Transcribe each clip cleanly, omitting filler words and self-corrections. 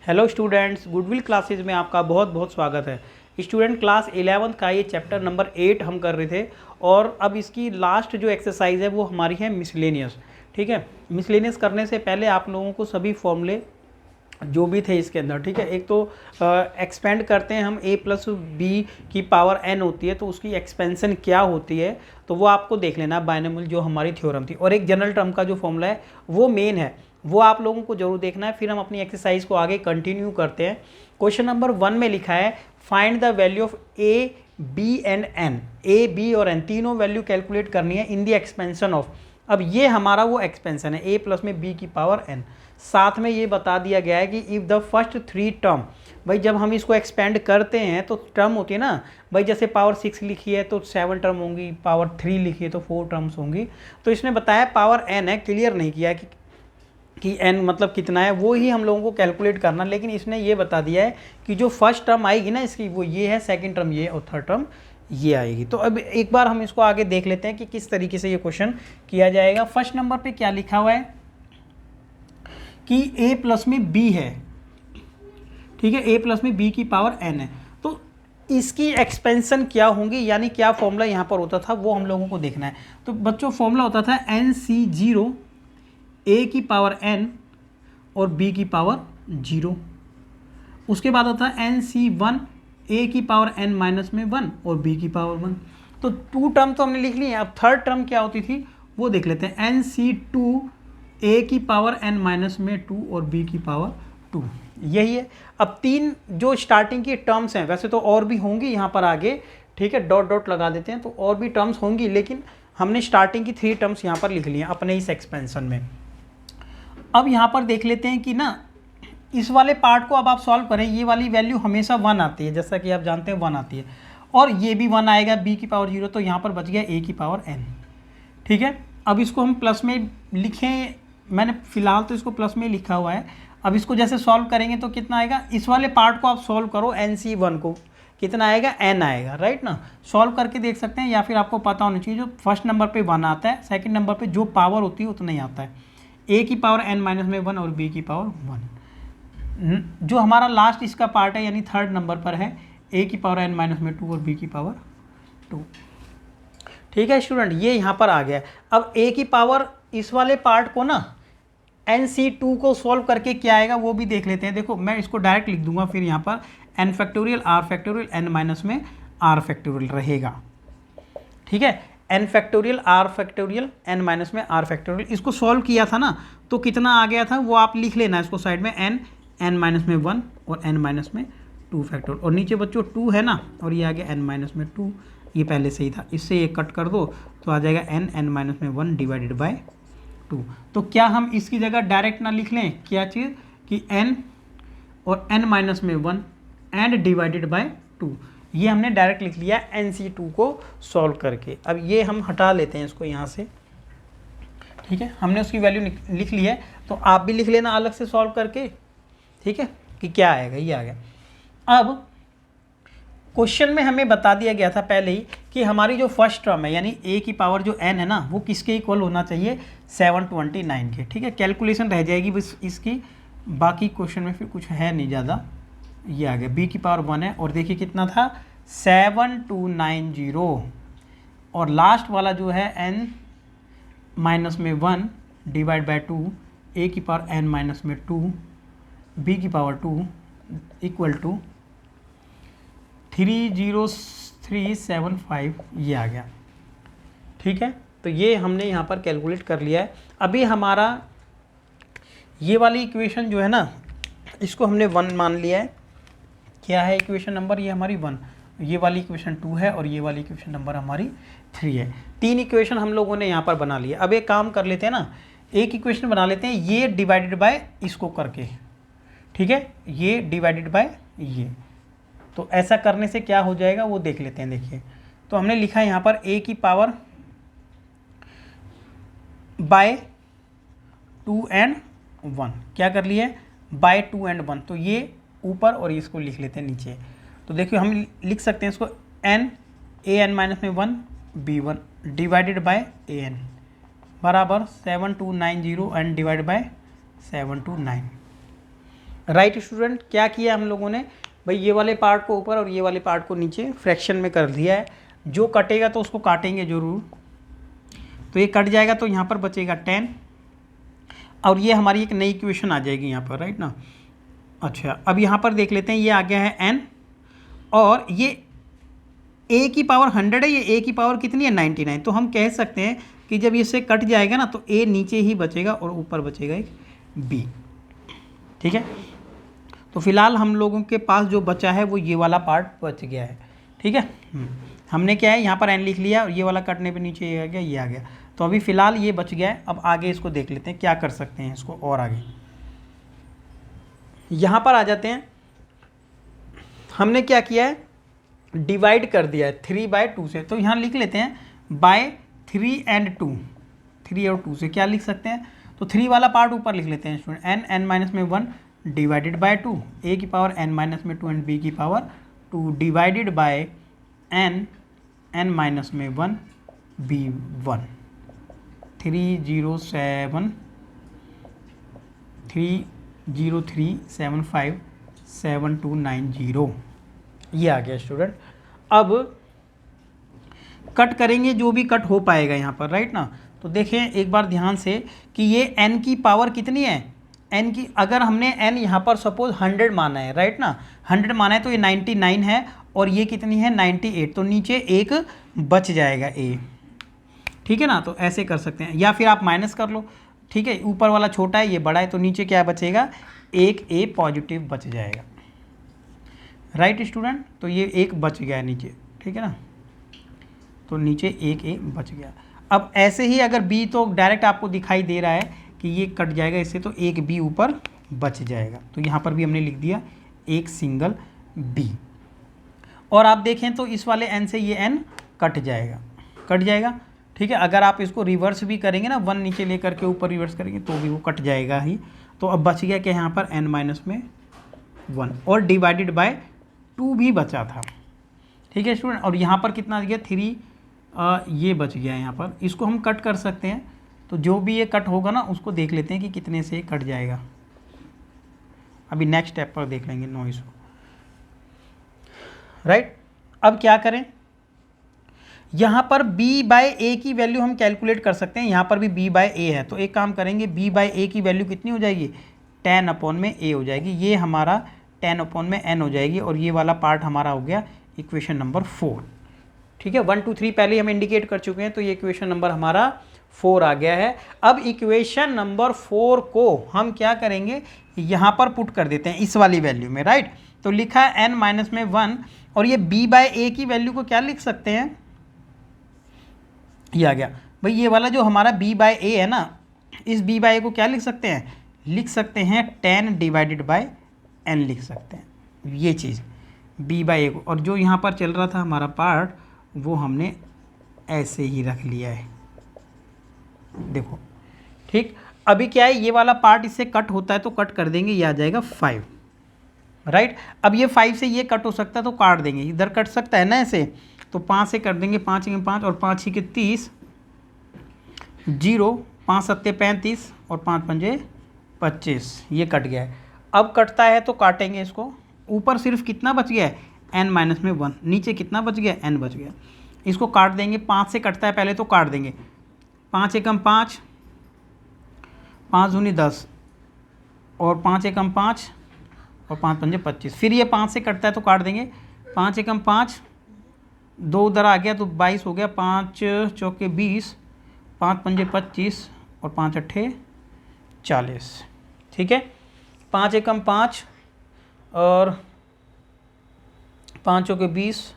Hello students, goodwill classes में आपका बहुत बहुत स्वागत है। स्टूडेंट क्लास 11th का ये चैप्टर नंबर 8 हम कर रहे थे और अब इसकी लास्ट जो एक्सरसाइज है वो हमारी है मिसलेनियस। ठीक है, मिसलेनियस करने से पहले आप लोगों को सभी फॉर्मूले जो भी थे इसके अंदर, ठीक है, एक तो एक्सपेंड करते हैं हम a प्लस बी की पावर n होती है तो उसकी एक्सपेंशन क्या होती है तो वो आपको देख लेना, बायनोमियल जो हमारी थ्योरम थी। और एक जनरल टर्म का जो फॉर्मूला है वो मेन है, वो आप लोगों को जरूर देखना है। फिर हम अपनी एक्सरसाइज को आगे कंटिन्यू करते हैं। क्वेश्चन नंबर 1 में लिखा है find the value of a b and n। a b और n तीनों वैल्यू कैलकुलेट करनी है इन द एक्सपेंशन ऑफ। अब ये हमारा वो एक्सपेंशन है a प्लस में b की पावर n। साथ में ये बता दिया गया है कि इफ़ द फर्स्ट 3 टर्म, भाई जब हम इसको एक्सपेंड करते हैं तो टर्म होती है ना, भाई जैसे पावर 6 लिखी है तो 7 टर्म होंगी, पावर 3 लिखी है तो 4 टर्म्स होंगी। तो इसने बताया पावर n है, क्लियर नहीं किया कि n मतलब कितना है, वो ही हम लोगों को कैलकुलेट करना। लेकिन इसने ये बता दिया है कि जो फर्स्ट टर्म आएगी ना इसकी वो ये है, सेकंड टर्म ये और थर्ड टर्म ये आएगी। तो अब एक बार हम इसको आगे देख लेते हैं कि किस तरीके से ये क्वेश्चन किया जाएगा। फर्स्ट नंबर पे क्या लिखा हुआ है कि a प्लस में b है, ठीक है, a प्लस में b की पावर n है। तो इसकी एक्सपेंशन क्या होंगी, यानी क्या फॉर्मूला यहाँ पर होता था वो हम लोगों को देखना है। तो बच्चों फॉर्मूला होता था NC0 a की पावर n और b की पावर 0। उसके बाद होता है NC1 a की पावर n माइनस में 1 और b की पावर 1। तो 2 टर्म तो हमने लिख ली है। अब थर्ड टर्म क्या होती थी वो देख लेते हैं। NC2 a की पावर n माइनस में 2 और b की पावर 2, यही है। अब 3 जो स्टार्टिंग की टर्म्स हैं, वैसे तो और भी होंगी यहाँ पर आगे, ठीक है, डॉट डॉट लगा देते हैं तो और भी टर्म्स होंगी, लेकिन हमने स्टार्टिंग की 3 टर्म्स यहाँ पर लिख ली हैं अपने इस एक्सपेंशन में। अब यहाँ पर देख लेते हैं कि ना इस वाले पार्ट को अब आप सॉल्व करें, ये वाली वैल्यू हमेशा 1 आती है, जैसा कि आप जानते हैं 1 आती है, और ये भी 1 आएगा b की पावर 0, तो यहाँ पर बच गया a की पावर n। ठीक है, अब इसको हम प्लस में लिखें, मैंने फिलहाल तो इसको प्लस में लिखा हुआ है। अब इसको जैसे सॉल्व करेंगे तो कितना आएगा, इस वाले पार्ट को आप सॉल्व करो, NC1 को कितना आएगा, n आएगा, राइट ना। सॉल्व करके देख सकते हैं, या फिर आपको पता होना चाहिए जो फर्स्ट नंबर पे 1 आता है, सेकंड नंबर पे जो पावर होती है उतना ही आता है, a की पावर n माइनस में 1 और b की पावर 1। जो हमारा लास्ट इसका पार्ट है यानी थर्ड नंबर पर है a की पावर n माइनस में 2 और b की पावर 2। ठीक है स्टूडेंट, ये यहाँ पर आ गया। अब a की पावर इस वाले पार्ट को ना NC2 को सॉल्व करके क्या आएगा वो भी देख लेते हैं। देखो मैं इसको डायरेक्ट लिख दूंगा, फिर यहाँ पर n factorial r factorial n minus में r फैक्टोरियल रहेगा। ठीक है, n factorial r factorial n minus में r फैक्टोरियल। इसको सॉल्व किया था ना तो कितना आ गया था वो आप लिख लेना इसको साइड में, n माइनस में 1 और n माइनस में 2 फैक्टोरियल, और नीचे बच्चों 2 है ना, और ये आ गया n माइनस में 2, ये पहले से ही था, इससे ये कट कर दो तो आ जाएगा n माइनस में 1 डिवाइडेड बाय 2। तो क्या हम इसकी जगह डायरेक्ट ना लिख लें क्या चीज़ कि n और n माइनस में 1 एंड डिवाइडेड बाय 2, ये हमने डायरेक्ट लिख लिया NC2 को सॉल्व करके। अब ये हम हटा लेते हैं इसको यहाँ से, ठीक है, हमने उसकी वैल्यू लिख ली है, तो आप भी लिख लेना अलग से सॉल्व करके, ठीक है, कि क्या आएगा, ये आ गया। अब क्वेश्चन में हमें बता दिया गया था पहले ही कि हमारी जो फर्स्ट टर्म है यानी a की पावर जो n है ना वो किसके इक्वल होना चाहिए, 729 के। ठीक है, कैलकुलेशन रह जाएगी बस इसकी, बाकी क्वेश्चन में फिर कुछ है नहीं ज़्यादा। ये आ गया b की पावर 1 है, और देखिए कितना था 7290, और लास्ट वाला जो है n माइनस में 1 डिवाइड बाय 2 a की पावर n माइनस में 2 b की पावर 2 इक्वल टू 30375, ये आ गया। ठीक है, तो ये हमने यहाँ पर कैलकुलेट कर लिया है। अभी हमारा ये वाली इक्वेशन जो है ना इसको हमने 1 मान लिया है। क्या है इक्वेशन नंबर, ये हमारी 1, ये वाली इक्वेशन 2 है और ये वाली इक्वेशन नंबर हमारी 3 है। 3 इक्वेशन हम लोगों ने यहाँ पर बना लिया। अब एक काम कर लेते हैं ना, एक इक्वेशन बना लेते हैं ये डिवाइडेड बाय इसको करके, ठीक है, ये डिवाइडेड बाय ये। तो ऐसा करने से क्या हो जाएगा वो देख लेते हैं। देखिए तो हमने लिखा है यहाँ पर a की पावर बाय 2 एंड 1, क्या कर लिया है बाय 2 एंड 1, तो ये ऊपर और इसको लिख लेते हैं नीचे। तो देखिए हम लिख सकते हैं इसको n an माइनस में 1 b1 डिवाइडेड बाय an बराबर 7290 and divide by 729। Right student, क्या किया हम लोगों ने भाई, ये वाले पार्ट को ऊपर और ये वाले पार्ट को नीचे फ्रैक्शन में कर दिया है। जो कटेगा तो उसको काटेंगे जरूर, तो ये कट जाएगा तो यहाँ पर बचेगा 10 और ये हमारी एक नई इक्वेशन आ जाएगी यहाँ पर, राइट ना। अच्छा, अब यहाँ पर देख लेते हैं, ये आ गया है n और ये a की पावर 100 है, ये a की पावर कितनी है 99। तो हम कह सकते हैं कि जब इससे कट जाएगा ना तो a नीचे ही बचेगा और ऊपर बचेगा एक b। ठीक है, तो फिलहाल हम लोगों के पास जो बचा है वो ये वाला पार्ट बच गया है। ठीक है, हमने क्या है यहाँ पर n लिख लिया और ये वाला कटने पे नीचे ये आ गया, ये आ गया। तो अभी फ़िलहाल ये बच गया है। अब आगे इसको देख लेते हैं क्या कर सकते हैं इसको, और आगे यहाँ पर आ जाते हैं। हमने क्या किया है, डिवाइड कर दिया है 3/2 से, तो यहाँ लिख लेते हैं बाय 3 and 2, 3 और 2 से क्या लिख सकते हैं, तो 3 वाला पार्ट ऊपर लिख लेते हैं स्टूडेंट, n माइनस में 1 डिवाइडेड बाय 2, a की पावर n माइनस में 2 एंड b की power 2 divided by n minus में 1 b1, 303757290, ये आ गया स्टूडेंट। अब कट करेंगे जो भी कट हो पाएगा यहाँ पर, राइट ना। तो देखें एक बार ध्यान से कि ये n की पावर कितनी है, n की, अगर हमने n यहाँ पर सपोज 100 माना है, राइट ना, 100 माना है तो ये 99 है और ये कितनी है 98, तो नीचे एक बच जाएगा a। ठीक है ना, तो ऐसे कर सकते हैं, या फिर आप माइनस कर लो। ठीक है, ऊपर वाला छोटा है ये बड़ा है, तो नीचे क्या बचेगा, एक a पॉजिटिव बच जाएगा। राइट स्टूडेंट, तो ये एक बच गया नीचे। ठीक है ना, तो नीचे एक a बच गया। अब ऐसे ही अगर b, तो डायरेक्ट आपको दिखाई दे रहा है कि ये कट जाएगा इससे, तो एक b ऊपर बच जाएगा। तो यहाँ पर भी हमने लिख दिया एक सिंगल b। और आप देखें तो इस वाले n से ये n कट जाएगा। ठीक है, अगर आप इसको रिवर्स भी करेंगे ना, 1 नीचे लेकर के ऊपर रिवर्स करेंगे तो भी वो कट जाएगा ही। तो अब बच गया क्या यहाँ पर n माइनस में 1 और डिवाइडेड बाय 2 भी बचा था। ठीक है स्टूडेंट, और यहाँ पर कितना आ गया 3, ये बच गया यहाँ पर। इसको हम कट कर सकते हैं, तो जो भी ये कट होगा ना उसको देख लेते हैं कि कितने से कट जाएगा। अभी नेक्स्ट स्टेप पर देख लेंगे, नो इशू। राइट, अब क्या करें, यहाँ पर b/a की वैल्यू हम कैलकुलेट कर सकते हैं। यहाँ पर भी b/a है, तो एक काम करेंगे, b/a की वैल्यू कितनी हो जाएगी, 10/a हो जाएगी। ये हमारा 10/n हो जाएगी और ये वाला पार्ट हमारा हो गया इक्वेशन नंबर 4। ठीक है, 1 2 3 पहले हम इंडिकेट कर चुके हैं, तो ये इक्वेशन नंबर हमारा 4 आ गया है। अब इक्वेशन नंबर 4 को हम क्या करेंगे, यहाँ पर पुट कर देते हैं इस वाली वैल्यू में, राइट। तो लिखा है n माइनस में 1 और ये b/a की वैल्यू को क्या लिख सकते हैं, ये आ गया भाई, ये वाला जो हमारा b/a है ना, इस b/a को क्या लिख सकते हैं 10 डिवाइडेड बाय n लिख सकते हैं, ये चीज़ b/a को। और जो यहाँ पर चल रहा था हमारा पार्ट, वो हमने ऐसे ही रख लिया है, देखो। ठीक, अभी क्या है, ये वाला पार्ट इससे कट होता है तो कट कर देंगे, ये आ जाएगा 5, राइट। अब ये 5 से ये कट हो सकता है तो काट देंगे, इधर कट सकता है ना ऐसे, तो 5 से कर देंगे, 5 के 5 और 5 ही के 30, 0, 5 सत्ते 35 और 5 पंजे 25, ये कट गया है। अब कटता है तो काटेंगे इसको, ऊपर सिर्फ कितना बच गया है n माइनस में 1, नीचे कितना बच गया n बच गया। इसको काट देंगे, 5 से कटता है पहले तो काट देंगे, 5 एकम 5, 5 दूनी 10 और 5 एकम 5 और 5 पंजे 25। फिर ये 5 से कटता है तो काट देंगे, 5 एकम 5, 2 उधर आ गया तो 22 हो गया, 5 चौके 20, 5 पंजे 25 और 5 अट्ठे 40। ठीक है, 5 एकम 5 और 5 चौके 20,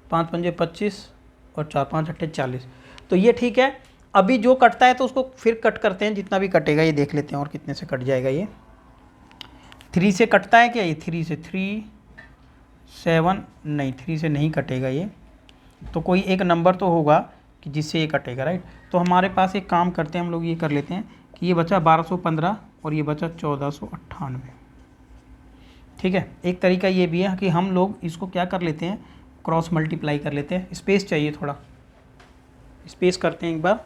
5 पंजे 25 और 4 5 अट्ठे 40। तो ये ठीक है। अभी जो कटता है तो उसको फिर कट करते हैं, जितना भी कटेगा ये देख लेते हैं और कितने से कट जाएगा। ये 3 से कटता है क्या, ये 3 से, 3 7 नहीं, 3 से नहीं कटेगा ये, तो कोई एक नंबर तो होगा कि जिससे ये कटेगा, राइट। तो हमारे पास एक काम करते हैं हम लोग, ये कर लेते हैं कि ये बचा 1215 और ये बचा 1498। ठीक है, एक तरीका ये भी है कि हम लोग इसको क्या कर लेते हैं, क्रॉस मल्टीप्लाई कर लेते हैं। स्पेस चाहिए, थोड़ा स्पेस करते हैं एक बार।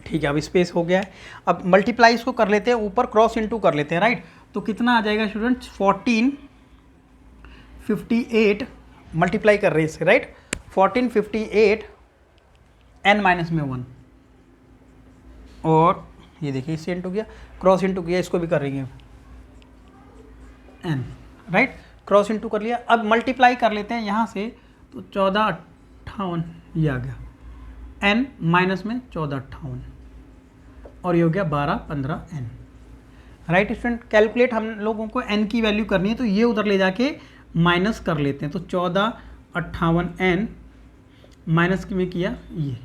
ठीक है, अब स्पेस हो गया है। अब मल्टीप्लाई इसको कर लेते हैं, ऊपर क्रॉस इनटू कर लेते हैं, राइट। तो कितना आ जाएगा स्टूडेंट्स, 1458 मल्टीप्लाई कर रहे हैं इससे, राइट। 1458 n माइनस में 1, और ये देखिए इससे इंटू किया, क्रॉस इंटू किया, इसको भी कर रही है n, राइट, क्रॉस इंटू कर लिया। अब मल्टीप्लाई कर लेते हैं यहाँ से, तो 1458 ये आ गया, n माइनस में 1458, और ये हो गया 1215 n, राइट स्टूडेंट। कैलकुलेट हम लोगों को n की वैल्यू करनी है, तो ये उधर ले जाके माइनस कर लेते हैं। तो 1458 n माइनस में किया ये,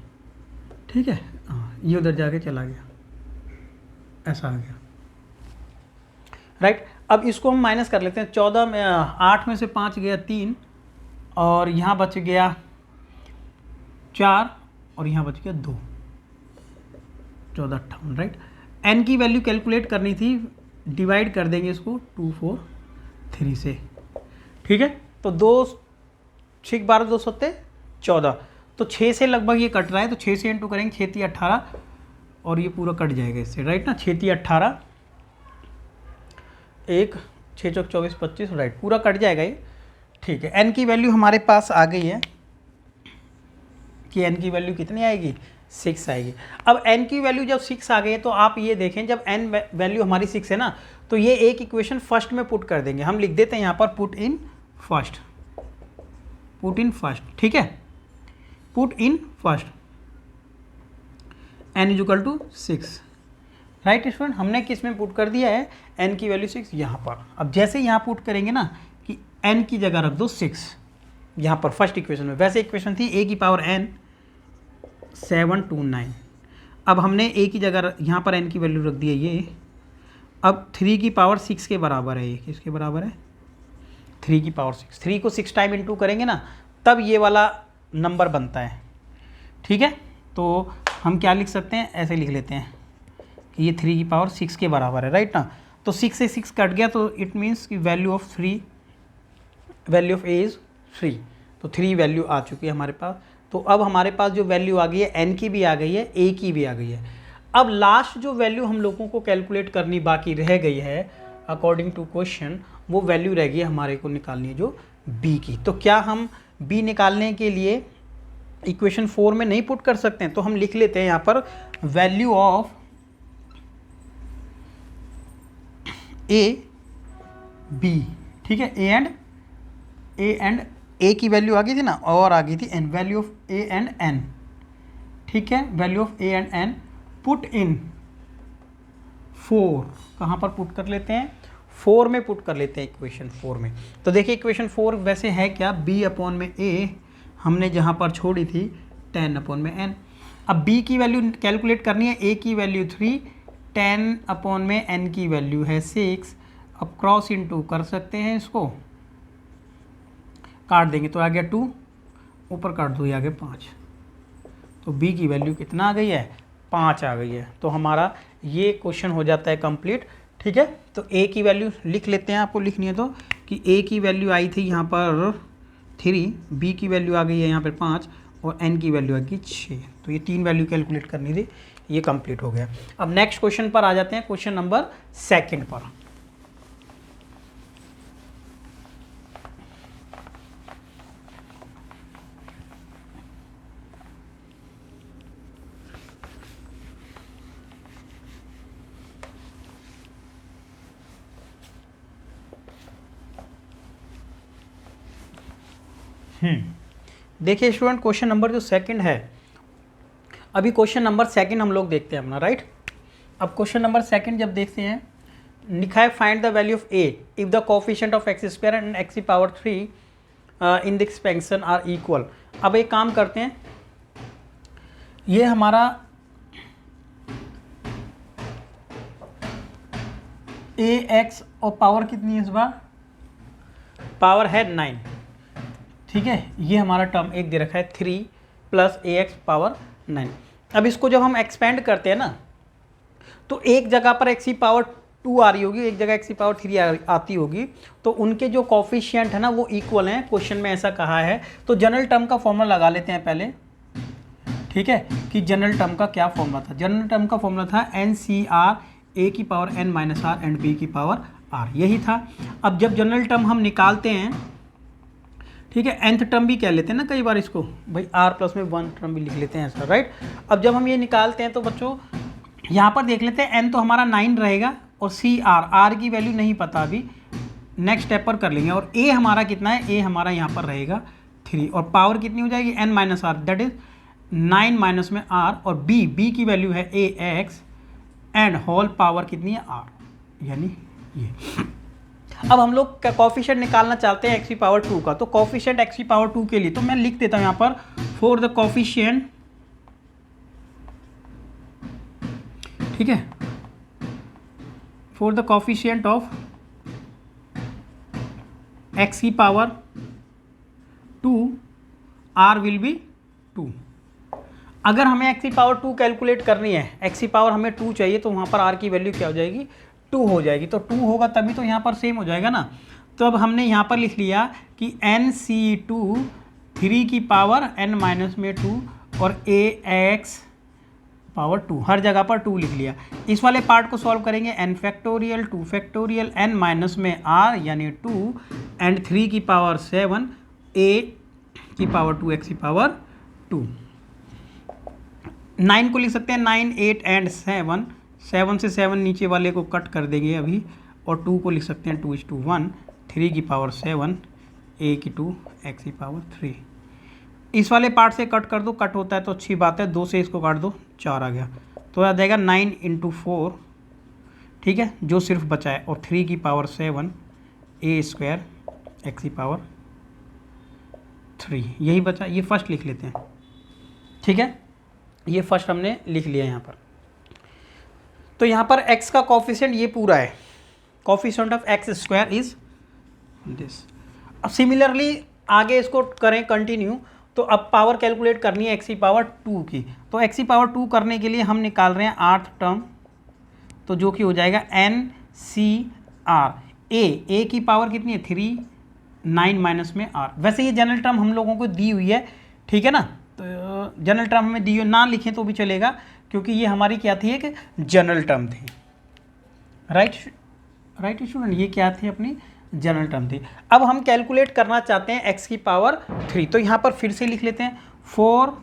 ठीक है, हाँ ये उधर जाके चला गया, ऐसा आ गया, राइट। अब इसको हम माइनस कर लेते हैं। 14 में 8 में से 5 गया 3, और यहाँ बच गया 4, और यहाँ बच गया 2, 1458, राइट। n की वैल्यू कैलकुलेट करनी थी, डिवाइड कर देंगे इसको 2 4 3 से, ठीक है। तो 2 6 12 2 7 14, तो 6 से लगभग ये कट रहा है, तो 6 से इंटू करेंगे, 6 3 18, और ये पूरा कट जाएगा इससे, राइट ना। 6 3 18, 1 6 चौक 24 25, राइट, पूरा कट जाएगा ये, ठीक है। n की वैल्यू हमारे पास आ गई है कि n की वैल्यू कितनी आएगी, 6 आएगी। अब n की वैल्यू जब 6 आ गई है, तो आप ये देखें, जब n वैल्यू हमारी 6 है ना, तो ये एक इक्वेशन फर्स्ट में पुट कर देंगे। हम लिख देते हैं यहाँ पर पुट इन फर्स्ट, ठीक है, put in first, n equal to 6, right student. हमने किस में पुट कर दिया है, n की वैल्यू 6 यहाँ पर। अब जैसे यहाँ पुट करेंगे ना कि n की जगह रख दो 6 यहाँ पर फर्स्ट इक्वेशन में, वैसे इक्वेशन थी a की पावर n 729, अब हमने a की जगह यहाँ पर n की वैल्यू रख दी है ये। अब 3 की पावर 6 के बराबर है, ये किसके बराबर है, 3 की पावर 6, 3 को 6 टाइम इंटू करेंगे ना, तब ये वाला नंबर बनता है, ठीक है। तो हम क्या लिख सकते हैं, ऐसे लिख लेते हैं कि ये 3 की पावर 6 के बराबर है, राइट ना। तो 6 से 6 कट गया, तो इट मीन्स कि वैल्यू ऑफ a इज़ 3, तो 3 वैल्यू आ चुकी है हमारे पास। तो अब हमारे पास जो वैल्यू आ गई है, n की भी आ गई है, a की भी आ गई है। अब लास्ट जो वैल्यू हम लोगों को कैलकुलेट करनी बाकी रह गई है अकॉर्डिंग टू क्वेश्चन, वो वैल्यू रह गई है हमारे को निकालनी है जो b की। तो क्या हम b निकालने के लिए इक्वेशन 4 में नहीं पुट कर सकते हैं, तो हम लिख लेते हैं यहाँ पर वैल्यू ऑफ a b, ठीक है, a की वैल्यू आ गई थी ना, और आ गई थी n, value of a and n, ठीक है, value of a and n put in 4, कहाँ पर पुट कर लेते हैं, 4 में पुट कर लेते हैं, इक्वेशन 4 में। तो देखिए इक्वेशन 4 वैसे है क्या, b अपॉन में a हमने जहाँ पर छोड़ी थी 10 अपॉन में n। अब b की वैल्यू कैलकुलेट करनी है, a की वैल्यू 3, 10 अपॉन में n की वैल्यू है 6। अब क्रॉस इनटू कर सकते हैं, इसको काट देंगे तो आ गया 2, ऊपर काट दो, ये आ गया 5। तो b की वैल्यू कितना आ गई है, 5 आ गई है। तो हमारा ये क्वेश्चन हो जाता है कंप्लीट, ठीक है। तो a की वैल्यू लिख लेते हैं, आपको लिखनी है तो, कि a की वैल्यू आई थी यहाँ पर 3, b की वैल्यू आ गई है यहाँ पर 5, और n की वैल्यू आ गई 6। तो ये 3 वैल्यू कैलकुलेट करनी थी, ये कंप्लीट हो गया। अब नेक्स्ट क्वेश्चन पर आ जाते हैं, क्वेश्चन नंबर 2 पर। देखिए स्टूडेंट, क्वेश्चन नंबर जो 2 है, अभी क्वेश्चन नंबर 2 हम लोग देखते हैं अपना, राइट। अब क्वेश्चन नंबर 2 जब देखते हैं, लिखा है find the value of a if the coefficient of x square and x की power 3 in the expansion are equal. अब एक काम करते हैं, ये हमारा ax और पावर कितनी है इस बार, पावर है 9, ठीक है। ये हमारा टर्म एक दे रखा है 3 प्लस ax पावर 9। अब इसको जब हम एक्सपेंड करते हैं ना, तो एक जगह पर x की पावर 2 आ रही होगी, एक जगह x की पावर 3 आती होगी, तो उनके जो कोफिशिएंट है ना वो इक्वल हैं, क्वेश्चन में ऐसा कहा है। तो जनरल टर्म का फॉर्मूला लगा लेते हैं पहले, ठीक है, कि जनरल टर्म का क्या फॉर्मूला था। जनरल टर्म का फॉर्मूला था NCR a की power n minus r and b की पावर r, यही था। अब जब जनरल टर्म हम निकालते हैं, ठीक है, nth टर्म भी कह लेते हैं ना कई बार इसको, भाई r प्लस में 1 टर्म भी लिख लेते हैं ऐसा, राइट। अब जब हम ये निकालते हैं तो बच्चों यहाँ पर देख लेते हैं, n तो हमारा 9 रहेगा और r की वैल्यू नहीं पता अभी, नेक्स्ट स्टेप पर कर लेंगे। और a हमारा कितना है, a हमारा यहाँ पर रहेगा 3 और पावर कितनी हो जाएगी n minus r, that is 9 minus में r, और b की वैल्यू है ax एंड होल पावर कितनी है r, यानी ये। अब हम लोग कॉफिशिएंट निकालना चाहते हैं x की पावर 2 का, तो कॉफिशिएंट x की पावर 2 के लिए तो मैं लिख देता हूँ यहाँ पर फॉर द कॉफिशिएंट, ठीक है, for the coefficient of x की पावर 2 r विल बी 2। अगर हमें x की पावर 2 कैलकुलेट करनी है, x की पावर हमें 2 चाहिए, तो वहाँ पर r की वैल्यू क्या हो जाएगी, 2 हो जाएगी। तो 2 होगा तभी तो यहाँ पर सेम हो जाएगा ना। तो अब हमने यहाँ पर लिख लिया कि NC2 3 की पावर n माइनस में 2 और ax पावर 2, हर जगह पर 2 लिख लिया। इस वाले पार्ट को सॉल्व करेंगे, n factorial 2 factorial n minus में r यानी 2 एंड 3 की पावर 7 a की पावर 2 x की पावर 2। 9 को लिख सकते हैं 9 8 एंड 7, 7 से 7 नीचे वाले को कट कर देंगे अभी, और 2 को लिख सकते हैं 2:1, 3 की पावर 7 a की 2 x की पावर 3। इस वाले पार्ट से कट कर दो, कट होता है तो अच्छी बात है, 2 से इसको काट दो 4 आ गया, तो आ जाएगा 9 × 4, ठीक है, जो सिर्फ बचा है, और 3 की पावर 7 a² x की पावर 3, यही बचा। ये फर्स्ट लिख लेते हैं, ठीक है, ये फर्स्ट हमने लिख लिया यहाँ पर। तो यहाँ पर x का कॉफिशिएंट ये पूरा है, coefficient of x² is this. अब सिमिलरली आगे इसको करें कंटिन्यू, तो अब पावर कैलकुलेट करनी है x की पावर 2 की। तो x की पावर 2 करने के लिए हम निकाल रहे हैं 8th टर्म, तो जो कि हो जाएगा NCR, a की पावर कितनी है 3, 9 माइनस में r। वैसे ये जनरल टर्म हम लोगों को दी हुई है, ठीक है ना, तो जनरल टर्म हमें दी हुई, ना लिखें तो भी चलेगा, क्योंकि ये हमारी क्या थी, एक जनरल टर्म थी, राइट स्टूडेंट, ये क्या थी, अपनी जनरल टर्म थी। अब हम कैलकुलेट करना चाहते हैं x की पावर 3, तो यहाँ पर फिर से लिख लेते हैं फॉर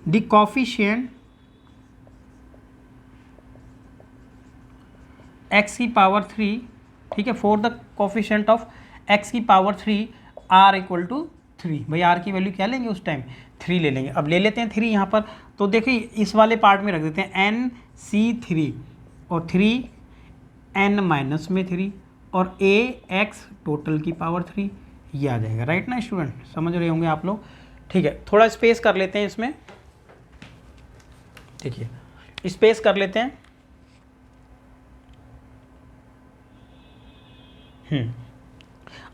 द कॉफिशिएंट x की पावर 3, ठीक है, for the coefficient of x की पावर 3 r इक्वल टू 3। भाई r की वैल्यू क्या लेंगे उस टाइम, 3 ले लेंगे। अब ले लेते हैं 3 यहाँ पर, तो देखिए इस वाले पार्ट में रख देते हैं NC3 और 3 n माइनस में 3 और ax टोटल की पावर 3, ये आ जाएगा, राइट ना स्टूडेंट, समझ रहे होंगे आप लोग। ठीक है, थोड़ा स्पेस कर लेते हैं इसमें, देखिए स्पेस कर लेते हैं।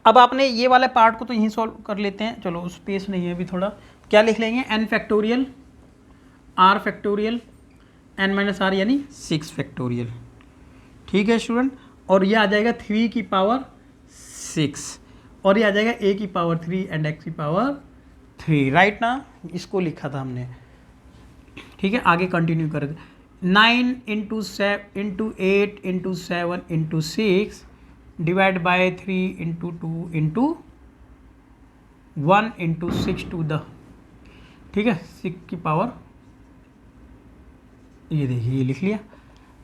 अब आपने ये वाले पार्ट को तो यहीं सॉल्व कर लेते हैं, चलो स्पेस नहीं है अभी, थोड़ा क्या लिख लेंगे, n factorial r factorial n minus r यानी 6 फैक्टोरियल, ठीक है स्टूडेंट। और ये आ जाएगा 3 की पावर 6 और ये आ जाएगा a की पावर 3 एंड x की पावर 3, राइट ना, इसको लिखा था हमने, ठीक है। आगे कंटिन्यू कर 9 × 8 × 7 × 6 डिवाइड बाय 3 × 2 × 1 × 6 टू द, ठीक है, 6 की पावर, ये देखिए ये लिख लिया।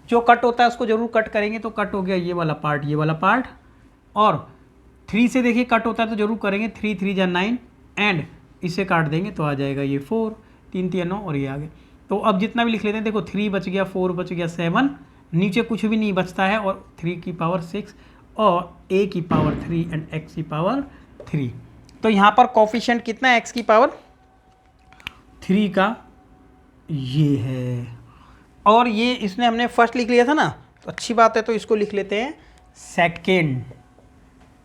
जो कट होता है उसको जरूर कट करेंगे, तो कट हो गया ये वाला पार्ट, ये वाला पार्ट, और 3 से देखिए कट होता है तो जरूर करेंगे, 3 3 जा 9 एंड इसे काट देंगे तो आ जाएगा ये 4, 3 3 9 और ये आ गया। तो अब जितना भी लिख लेते हैं, देखो 3 बच गया, 4 बच गया, 7, नीचे कुछ भी नहीं बचता है, और 3 की पावर 6 और a की पावर 3 एंड x की पावर 3। तो यहाँ पर कॉफिशिएंट कितना है x की पावर 3 का, ये है, और ये इसने हमने फर्स्ट लिख लिया था ना, तो अच्छी बात है, तो इसको लिख लेते हैं सेकेंड,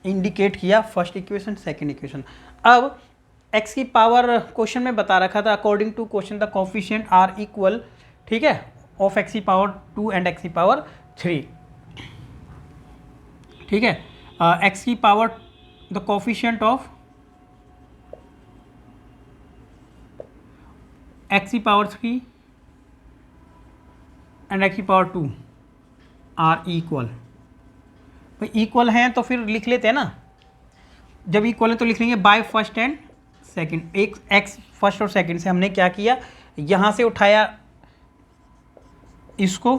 इंडिकेट किया फर्स्ट इक्वेशन सेकेंड इक्वेशन। अब x की पावर क्वेश्चन में बता रखा था, according to question the coefficient are equal, ठीक है, ऑफ x की पावर 2 एंड x की पावर 3, ठीक है, x की पावर द कॉफिशिएंट ऑफ एक्स की पावर 3 एंड एक्स की पावर 2 आर इक्वल। भाई इक्वल हैं तो फिर लिख लेते हैं ना, जब इक्वल है तो लिख लेंगे बाय फर्स्ट एंड सेकंड। एक एक्स फर्स्ट और सेकंड से हमने क्या किया, यहां से उठाया इसको,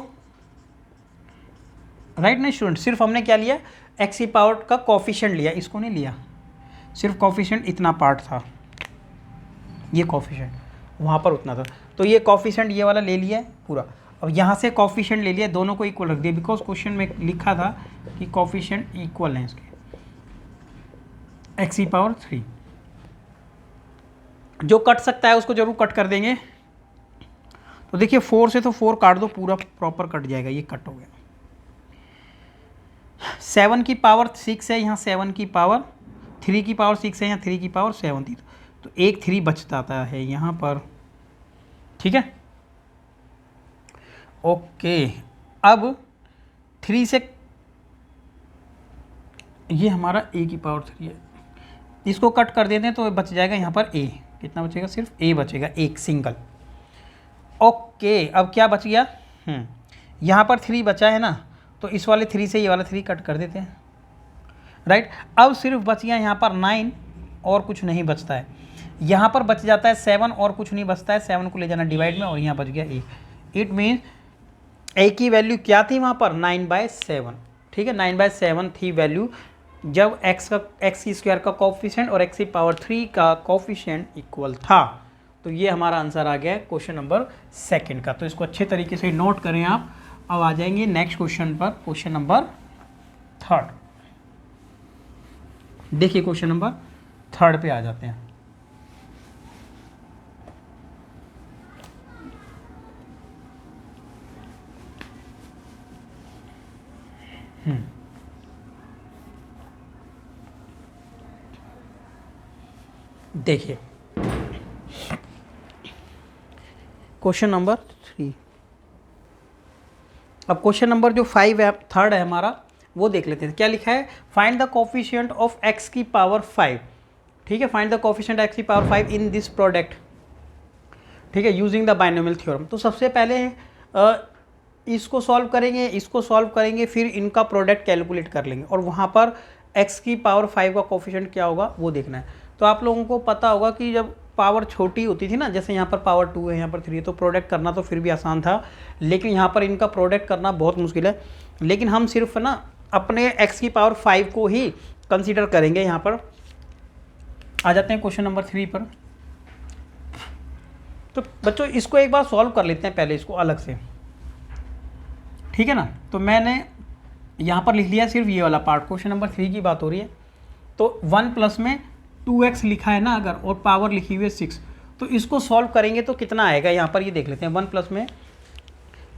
राइट ना स्टूडेंट। सिर्फ हमने क्या लिया, एक्स की पावर का कोफिशिएंट लिया, इसको नहीं लिया, सिर्फ कोफिशिएंट इतना पार्ट था, ये कोफिशिएंट वहाँ पर उतना था, तो ये कोफिशिएंट ये वाला ले लिया है पूरा। अब यहाँ से कोफिशिएंट ले लिया, दोनों को इक्वल रख दिया, बिकॉज क्वेश्चन में लिखा था कि कोफिशिएंट इक्वल हैं इसके, एक्स की पावर 3। जो कट सकता है उसको जरूर कट कर देंगे। तो देखिए 4 से तो 4 काट दो, पूरा प्रॉपर कट जाएगा, ये कट हो गया। 7 की पावर 6 है यहाँ, 7 की पावर 3 की पावर 6 है यहाँ, 3 की पावर 7 थी, तो एक 3 बचता है यहाँ पर, ठीक है। ओके, अब 3 से ये हमारा a की पावर 3 है, इसको कट कर देते हैं तो बच जाएगा यहाँ पर a, कितना बचेगा, सिर्फ a बचेगा, एक सिंगल। ओके, अब क्या बच गया, यहाँ पर 3 बचा है ना, तो इस वाले 3 से ये वाला 3 कट कर देते हैं, राइट। अब सिर्फ बच गया यहाँ पर 9 और कुछ नहीं बचता है, यहाँ पर बच जाता है 7 और कुछ नहीं बचता है, 7 को ले जाना डिवाइड में और यहाँ बच गया a। इट मीन्स a की वैल्यू क्या थी वहाँ पर, 9/7, ठीक है, 9/7 थी वैल्यू जब x की स्क्वायर का कोफिशिएंट और x की पावर 3 का कोफिशिएंट इक्वल था। तो ये हमारा आंसर आ गया है क्वेश्चन नंबर 2 का। तो इसको अच्छे तरीके से नोट करें आप। अब आ जाएंगे नेक्स्ट क्वेश्चन पर, क्वेश्चन नंबर 3। देखिए क्वेश्चन नंबर 3 पे आ जाते हैं। देखिए क्वेश्चन नंबर 3। अब क्वेश्चन नंबर जो 5 है, 3 है हमारा, वो देख लेते हैं। क्या लिखा है, find the coefficient of x की पावर 5, ठीक है, फाइंड द कोफिशिएंट x की पावर 5 इन दिस प्रोडक्ट, ठीक है, यूजिंग द बाइनोमियल थ्योरम। तो सबसे पहले इसको सॉल्व करेंगे, इसको सॉल्व करेंगे, फिर इनका प्रोडक्ट कैलकुलेट कर लेंगे और वहाँ पर x की पावर 5 का कोफिशिएंट क्या होगा वो देखना है। तो आप लोगों को पता होगा कि जब पावर छोटी होती थी ना, जैसे यहाँ पर पावर 2 है, यहाँ पर 3 है, तो प्रोडक्ट करना तो फिर भी आसान था, लेकिन यहाँ पर इनका प्रोडक्ट करना बहुत मुश्किल है। लेकिन हम सिर्फ ना अपने x की पावर 5 को ही कंसीडर करेंगे। यहाँ पर आ जाते हैं क्वेश्चन नंबर 3 पर। तो बच्चों इसको एक बार सॉल्व कर लेते हैं पहले, इसको अलग से, ठीक है ना। तो मैंने यहाँ पर लिख लिया सिर्फ ये वाला पार्ट, क्वेश्चन नंबर 3 की बात हो रही है। तो 1 प्लस में 2x लिखा है ना अगर, और पावर लिखी हुई है 6, तो इसको सॉल्व करेंगे तो कितना आएगा, यहाँ पर ये देख लेते हैं। 1 प्लस में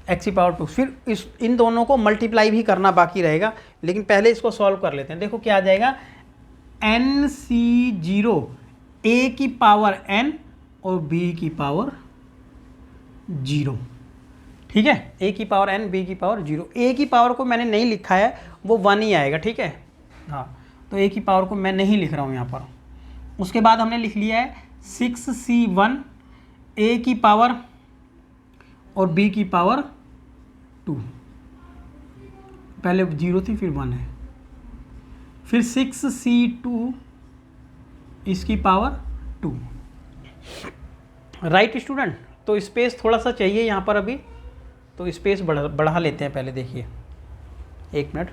x की पावर 2, फिर इन दोनों को मल्टीप्लाई भी करना बाकी रहेगा, लेकिन पहले इसको सॉल्व कर लेते हैं। देखो क्या आ जाएगा, NC0 a की पावर n और b की पावर 0, ठीक है, a की पावर n, b की पावर 0। a की पावर को मैंने नहीं लिखा है, वो 1 ही आएगा, ठीक है, हाँ। तो a की पावर को मैं नहीं लिख रहा हूँ यहाँ पर। उसके बाद हमने लिख लिया है 6C1 a की पावर और b की पावर 2, पहले 0 थी फिर 1 है, फिर 6C2 इसकी पावर 2, राइट स्टूडेंट। तो स्पेस थोड़ा सा चाहिए यहाँ पर अभी, तो स्पेस बढ़ा लेते हैं पहले। देखिए 1 मिनट,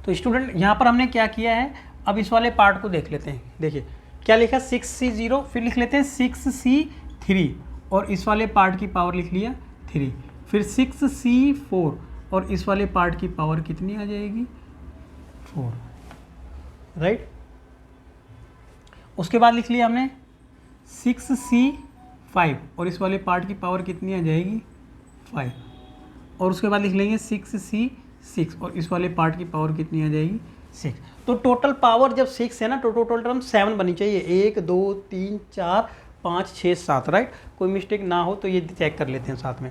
तो स्टूडेंट यहाँ पर हमने क्या किया है, अब इस वाले पार्ट को देख लेते हैं। देखिए क्या लिखा, 6C0, फिर लिख लेते हैं 6C3 और इस वाले पार्ट की पावर लिख लिया 3, फिर 6C4 और इस वाले पार्ट की पावर कितनी आ जाएगी, 4, राइट। उसके बाद लिख लिया हमने 6C5 और इस वाले पार्ट की पावर कितनी आ जाएगी, 5, और उसके बाद लिख लेंगे 6C6 और इस वाले पार्ट की पावर कितनी आ जाएगी, 6। तो टोटल पावर जब 6 है ना, तो टोटल टर्म 7 बनी चाहिए, 1 2 3 4 5 6 7, राइट। कोई मिस्टेक ना हो तो ये चेक कर लेते हैं साथ में।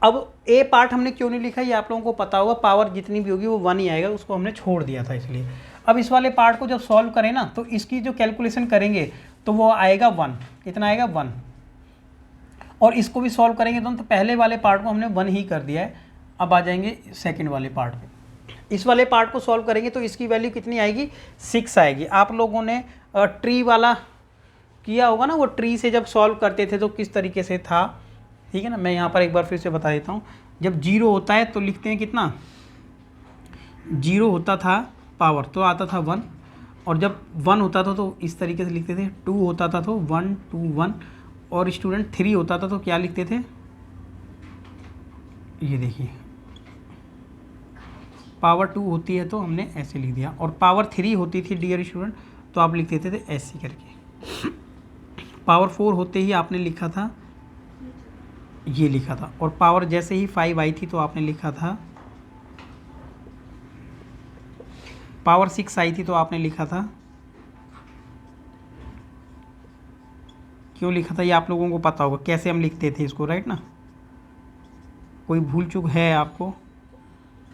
अब ए पार्ट हमने क्यों नहीं लिखा, ये आप लोगों को पता होगा, पावर जितनी भी होगी वो 1 ही आएगा, उसको हमने छोड़ दिया था इसलिए। अब इस वाले पार्ट को जब सॉल्व करें ना तो इसकी जो कैलकुलेशन करेंगे तो वो आएगा 1, कितना आएगा 1, और इसको भी सॉल्व करेंगे तो पहले वाले पार्ट को हमने 1 ही कर दिया है। अब आ जाएंगे सेकंड वाले पार्ट पे, इस वाले पार्ट को सॉल्व करेंगे तो इसकी वैल्यू कितनी आएगी 6 आएगी। आप लोगों ने ट्री वाला किया होगा ना, वो ट्री से जब सॉल्व करते थे तो किस तरीके से था, ठीक है ना। मैं यहाँ पर एक बार फिर से बता देता हूँ, जब 0 होता है तो लिखते हैं कितना, 0 होता था पावर तो आता था 1, और जब 1 होता था तो इस तरीके से लिखते थे, 2 होता था तो 1 2 1, और स्टूडेंट 3 होता था तो क्या लिखते थे, ये देखिए पावर 2 होती है तो हमने ऐसे लिख दिया, और पावर 3 होती थी डियर स्टूडेंट तो आप लिख देते थे ऐसे करके, पावर 4 होते ही आपने लिखा था ये लिखा था, और पावर जैसे ही 5 आई थी तो आपने लिखा था, पावर 6 आई थी तो आपने लिखा था, क्यों लिखा था ये आप लोगों को पता होगा कैसे हम लिखते थे इसको, राइट ना। कोई भूल चूक है आपको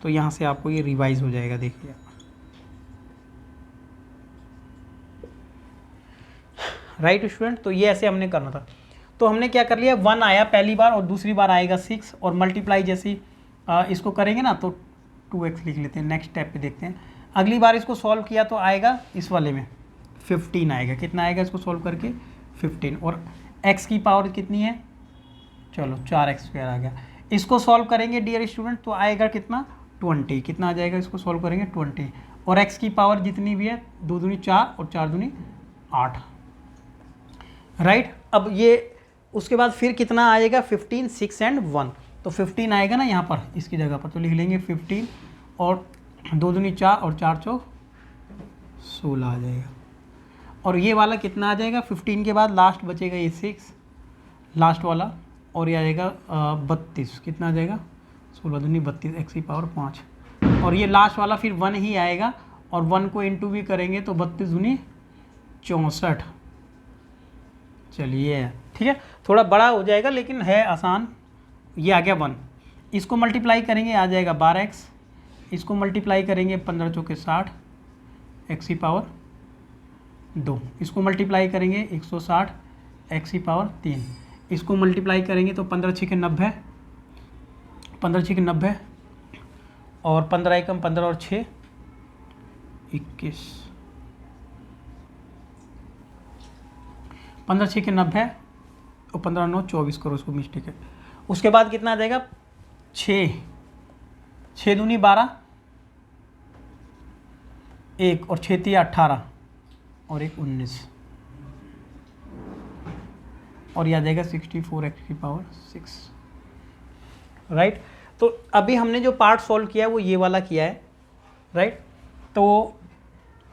तो यहाँ से आपको ये रिवाइज हो जाएगा, देखिए राइट स्टूडेंट। तो ये ऐसे हमने करना था, तो हमने क्या कर लिया, 1 आया पहली बार और दूसरी बार आएगा 6, और मल्टीप्लाई जैसी इसको करेंगे ना तो 2x लिख लेते हैं। नेक्स्ट स्टेप पे देखते हैं, अगली बार इसको सॉल्व किया तो आएगा इस वाले में 15 आएगा, कितना आएगा इसको सॉल्व करके 15, और x की पावर कितनी है, चलो 4x² आ गया। इसको सॉल्व करेंगे डियर स्टूडेंट तो आएगा कितना 20, कितना आ जाएगा इसको सॉल्व करेंगे 20, और x की पावर जितनी भी है 2 दूनी 4 और 4 दूनी 8, राइट। अब ये उसके बाद फिर कितना आएगा 15 6 एंड 1, तो 15 आएगा ना यहाँ पर इसकी जगह पर, तो लिख लेंगे 15 और 2 दूनी 4 और 4 चौक 16 आ जाएगा, और ये वाला कितना आ जाएगा 15 के बाद लास्ट बचेगा ये 6 लास्ट वाला, और ये आएगा 32, कितना आ जाएगा 16 दूनी 32 x की पावर 5, और ये लास्ट वाला फिर 1 ही आएगा, और 1 को इंटू भी करेंगे तो 32 दूनी 64, चलिए ठीक है, थोड़ा बड़ा हो जाएगा लेकिन है आसान। ये आ गया 1, इसको मल्टीप्लाई करेंगे आ जाएगा 12x, इसको मल्टीप्लाई करेंगे 15 चौके 60 x की पावर 2, इसको मल्टीप्लाई करेंगे 160 x की पावर 3, इसको मल्टीप्लाई करेंगे तो 15 छक्के 90, 15 छक्के 90, और 15 एकम 15 और 6 21, 15 छक्के 90 और 15 9 24 करो, उसको मिस्टेक है। उसके बाद कितना आ जाएगा 6 दूनी 12, 1 और 6 3 18 और 1 19, और यह आ जाएगा 64x की पावर 6, राइट। तो अभी हमने जो पार्ट सॉल्व किया है वो ये वाला किया है, राइट। तो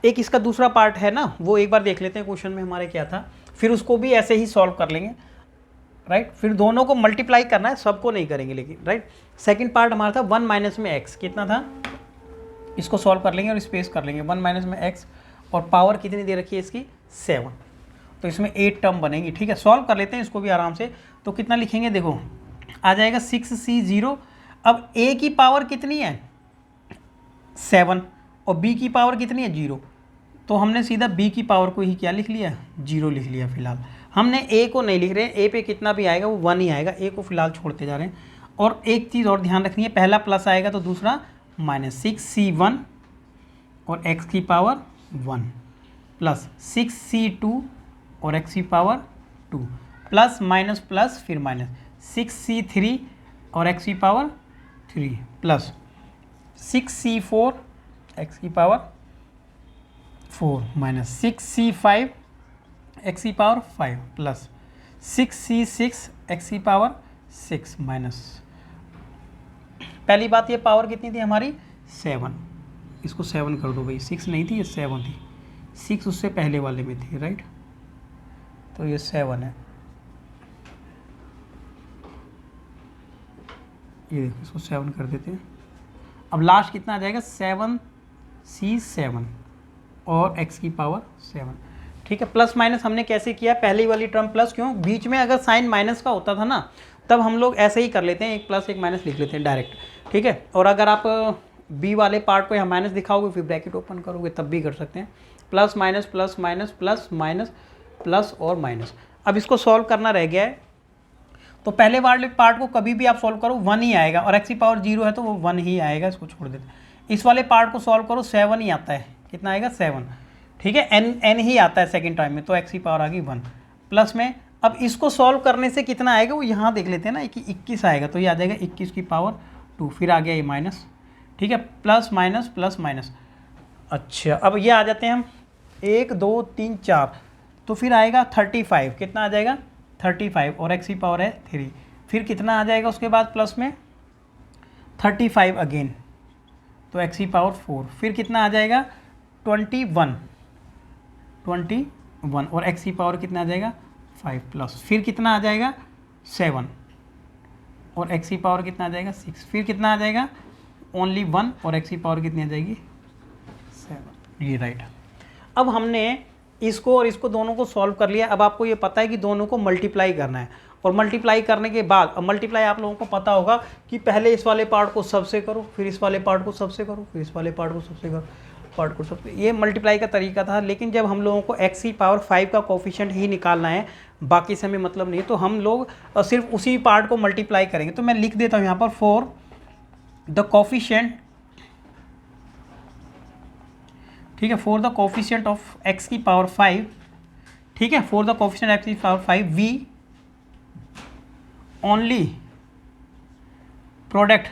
एक इसका दूसरा पार्ट है ना, वो एक बार देख लेते हैं क्वेश्चन में हमारे क्या था, फिर उसको भी ऐसे ही सॉल्व कर लेंगे, राइट। फिर दोनों को मल्टीप्लाई करना है, सबको नहीं करेंगे लेकिन, राइट। सेकंड पार्ट हमारा था 1 माइनस में x, कितना था, इसको सॉल्व कर लेंगे और स्पेस कर लेंगे 1 माइनस में x, और पावर कितनी दे रखी है इसकी 7, तो इसमें 8 टर्म बनेगी, ठीक है। सॉल्व कर लेते हैं इसको भी आराम से, तो कितना लिखेंगे देखो आ जाएगा 6c0, अब a की पावर कितनी है 7 और b की पावर कितनी है 0, तो हमने सीधा b की पावर को ही क्या लिख लिया 0 लिख लिया। फिलहाल हमने a को नहीं लिख रहे हैं, a पे कितना भी आएगा वो 1 ही आएगा, a को फिलहाल छोड़ते जा रहे हैं। और एक चीज़ और ध्यान रखनी है, पहला प्लस आएगा तो दूसरा माइनस, 6c1 और x की पावर 1 प्लस 6c2 और x की पावर 2 प्लस माइनस प्लस फिर माइनस 6c3 और x की पावर 3 प्लस 6c4 x की पावर 4 माइनस 6c5 x की पावर 5 प्लस 6c6 x की पावर 6 माइनस, पहली बात ये पावर कितनी थी हमारी 7, इसको 7 कर दो भाई, 6 नहीं थी ये 7 थी, 6 उससे पहले वाले में थी, राइट। तो ये 7 है, ये देखो इसको 7 कर देते हैं। अब लास्ट कितना आ जाएगा 7c7 और x की पावर 7, ठीक है। प्लस माइनस हमने कैसे किया, पहली वाली टर्म प्लस, क्यों बीच में अगर साइन माइनस का होता था ना तब हम लोग ऐसे ही कर लेते हैं, एक प्लस एक माइनस लिख लेते हैं डायरेक्ट, ठीक है। और अगर आप बी वाले पार्ट को यहाँ माइनस दिखाओगे फिर ब्रैकेट ओपन करोगे तब भी कर सकते हैं, plus minus plus minus plus minus plus और माइनस। अब इसको सॉल्व करना रह गया है, तो पहले वाले पार्ट को कभी भी आप सॉल्व करो 1 ही आएगा, और एक्स की पावर 0 है तो वो 1 ही आएगा, इसको छोड़ देते हैं। इस वाले पार्ट को सॉल्व करो 7 ही आता है, कितना आएगा 7, ठीक है। n ही आता है सेकंड टाइम में, तो एक्स की पावर आ गई 1 प्लस में। अब इसको सॉल्व करने से कितना आएगा वो यहाँ देख लेते हैं ना, कि 21 आएगा, तो ये आ जाएगा 21 की पावर 2, फिर आ गया ये माइनस, ठीक है, प्लस माइनस प्लस माइनस। अच्छा अब ये आ जाते हैं हम 1 2 3 4, तो फिर आएगा 35, कितना आ जाएगा 35, और एक्स की पावर है 3, फिर कितना आ जाएगा उसके बाद प्लस में 35 अगेन, तो एक्स की पावर 4, फिर कितना आ जाएगा 21 और एक्स की पावर कितना आ जाएगा 5 प्लस, फिर कितना आ जाएगा 7 और एक्स की पावर कितना आ जाएगा 6, फिर कितना आ जाएगा ओनली 1 और एक्स की पावर कितनी आ जाएगी 7, ये राइट। अब हमने इसको और इसको दोनों को सॉल्व कर लिया। अब आपको ये पता है कि दोनों को मल्टीप्लाई करना है, और मल्टीप्लाई करने के बाद, अब मल्टीप्लाई आप लोगों को पता होगा कि पहले इस वाले पार्ट को सबसे करो, फिर इस वाले पार्ट को सबसे करो, फिर इस वाले पार्ट को सबसे करो, पार्ट को सबसे, ये मल्टीप्लाई का तरीका था। लेकिन जब हम लोगों को एक्स की पावर 5 का कोफिशिएंट ही निकालना है, बाकी से हमें मतलब नहीं है, तो हम लोग सिर्फ उसी पार्ट को मल्टीप्लाई करेंगे। तो मैं लिख देता हूँ यहाँ पर फॉर द कोफिशिएंट, ठीक है, for the coefficient of x की पावर 5, ठीक है, फॉर द कोफिशिएंट एक्स की power 5 we only product,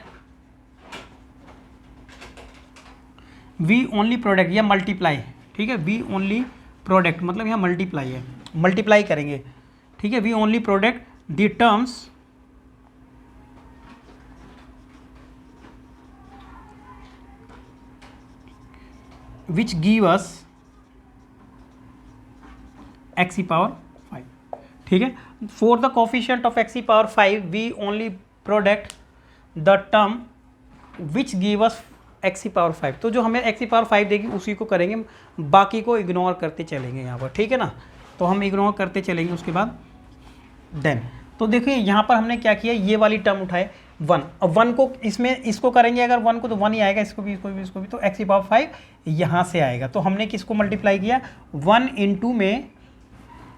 we only product या मल्टीप्लाई, ठीक है, वी ओनली प्रोडक्ट मतलब यहाँ मल्टीप्लाई है, मल्टीप्लाई करेंगे, ठीक है, we only product the terms which give us x की पावर 5, ठीक है। For the coefficient of x की power 5 we only product the term which give us x की पावर 5, तो जो हमें x की पावर 5 देगी उसी को करेंगे, बाकी को इग्नोर करते चलेंगे यहाँ पर, ठीक है ना। तो हम इग्नोर करते चलेंगे उसके बाद देन, तो देखिए यहाँ पर हमने क्या किया, ये वाली टर्म उठाए 1, अब 1 को इसमें इसको करेंगे अगर 1 को तो 1 ही आएगा, इसको भी इसको भी इसको भी, तो एक्स की पावर 5 यहाँ से आएगा। तो हमने किसको मल्टीप्लाई किया 1 इंटू में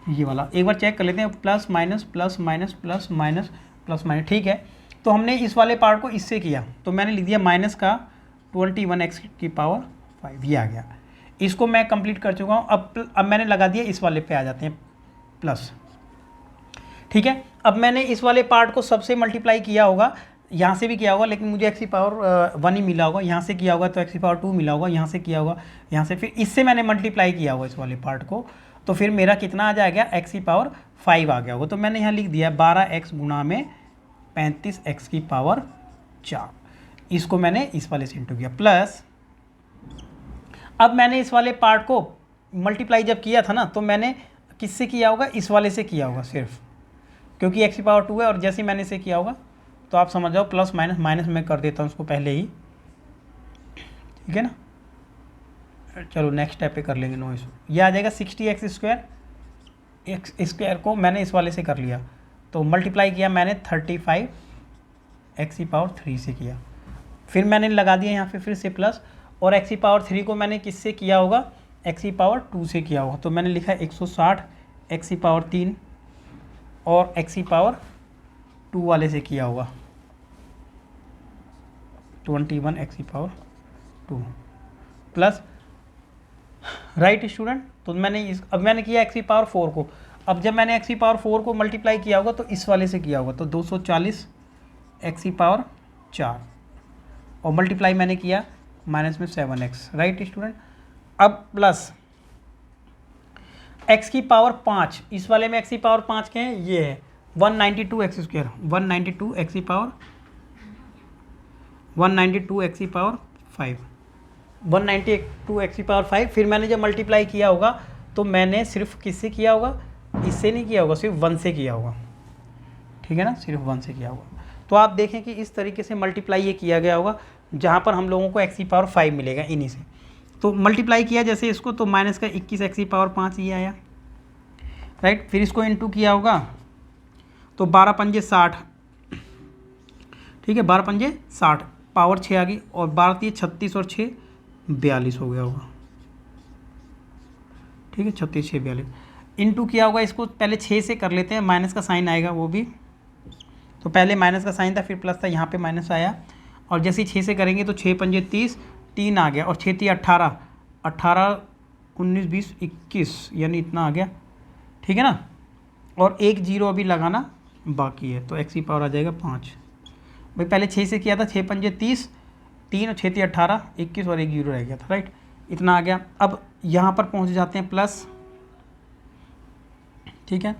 ये वाला, एक बार चेक कर लेते हैं, plus minus plus minus plus minus plus minus, ठीक है। तो हमने इस वाले पार्ट को इससे किया, तो मैंने लिख दिया माइनस का 21 एक्स की पावर 5, ये आ गया। इसको मैं कंप्लीट कर चुका हूँ। अब मैंने लगा दिया, इस वाले पे आ जाते हैं प्लस, ठीक है। अब मैंने इस वाले पार्ट को सबसे मल्टीप्लाई किया होगा, यहाँ से भी किया होगा, लेकिन मुझे एक्स की पावर 1 ही मिला होगा, यहाँ से किया होगा तो एक्स की पावर 2 मिला होगा, यहाँ से किया होगा, यहाँ से, फिर इससे मैंने मल्टीप्लाई किया होगा इस वाले पार्ट को, तो फिर मेरा कितना आ जाएगा एक्स की पावर 5 आ गया होगा। तो मैंने यहाँ लिख दिया 12x गुणा में 35x की पावर 4, इसको मैंने इस वाले से इंटू किया, प्लस अब मैंने इस वाले पार्ट को मल्टीप्लाई जब किया था ना, तो मैंने किससे किया होगा, इस वाले से किया होगा सिर्फ, क्योंकि एक्स की पावर 2 है, और जैसे मैंने इसे किया होगा तो आप समझ जाओ, प्लस माइनस माइनस में कर देता हूँ उसको पहले ही, ठीक है ना। चलो नेक्स्ट स्टेप पे कर लेंगे, नो इशू। ये आ जाएगा 60x स्क्वायर, एक्स स्क्वायर को मैंने इस वाले से कर लिया, तो मल्टीप्लाई किया मैंने 35 एक्स की पावर 3 से किया, फिर मैंने लगा दिया यहाँ पे फिर से प्लस, और एक्स की पावर 3 को मैंने किससे किया होगा, एक्स की पावर 2 से किया होगा, तो मैंने लिखा 160 एक्स की पावर 3 और एक्स की पावर 2 वाले से किया होगा 21 एक्स की पावर 2 प्लस, राइट स्टूडेंट। तो मैंने अब मैंने किया एक्स की पावर 4 को, अब जब मैंने एक्स की पावर 4 को मल्टीप्लाई किया होगा तो इस वाले से किया होगा, तो 240 एक्स की पावर 4 और मल्टीप्लाई मैंने किया माइनस में 7x, राइट स्टूडेंट। अब प्लस एक्स की पावर 5, इस वाले में एक्स की पावर 5 के हैं, ये है 192 एक्स स्क्वायर, 192 एक्स की पावर 192 एक्स की पावर 5, 192 एक्स की पावर 5। फिर मैंने जब मल्टीप्लाई किया होगा तो मैंने सिर्फ किससे किया होगा, इससे नहीं किया होगा, सिर्फ 1 से किया होगा, ठीक है ना, सिर्फ 1 से किया होगा। तो आप देखें कि इस तरीके से मल्टीप्लाई ये किया गया होगा, जहाँ पर हम लोगों को एक्स की पावर 5 मिलेगा इन्हीं से। तो मल्टीप्लाई किया जैसे इसको, तो माइनस का 21 एक्स की पावर 5 ये आया, राइट। फिर इसको इंटू किया होगा तो 12 पंजे 60 ठीक है, 12 पंजे 60, पावर 6 आ गई, और 12 3 36 और 6 42 हो गया होगा। ठीक है, 36 6 42 इनटू किया होगा। इसको पहले 6 से कर लेते हैं, माइनस का साइन आएगा वो भी, तो पहले माइनस का साइन था फिर प्लस था, यहाँ पे माइनस आया, और जैसे ही 6 से करेंगे तो 6 पंजे 30, 3 आ गया, और 6 3 18, 18 19 20 21, यानी इतना आ गया। ठीक है ना, और एक जीरो अभी लगाना बाकी है, तो एक्स की पावर आ जाएगा 5। भाई पहले 6 से किया था, 6 पंजे 30, 3 और 6 3 18 21 और एक जीरो रह गया था, राइट, इतना आ गया। अब यहाँ पर पहुँच जाते हैं प्लस। ठीक है,